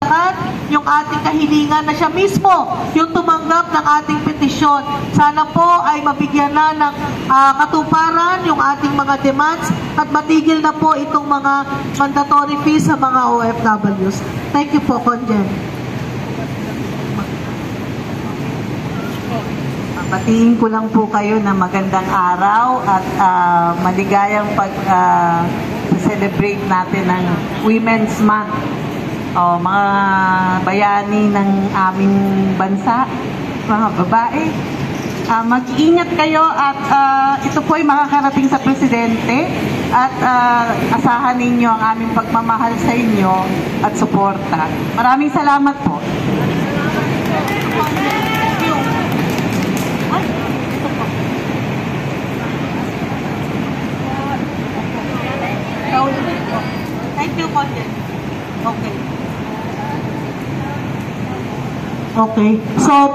maunawaan yung ating kahilingan na siya mismo yung tumanggap ng ating petisyon. Sana po ay mabigyan na ng katuparan yung ating mga demands at matigil na po itong mga mandatory fees sa mga OFWs. Thank you po, Conjen. Batiin ko lang po kayo na magandang araw at maligayang pag-celebrate natin ng Women's Month. Mga bayani ng aming bansa, mga babae, mag-iingat kayo at ito po ay makakarating sa Presidente at asahan ninyo ang aming pagmamahal sa inyo at suporta. Maraming salamat po. Thank you, Conjen. Okay. So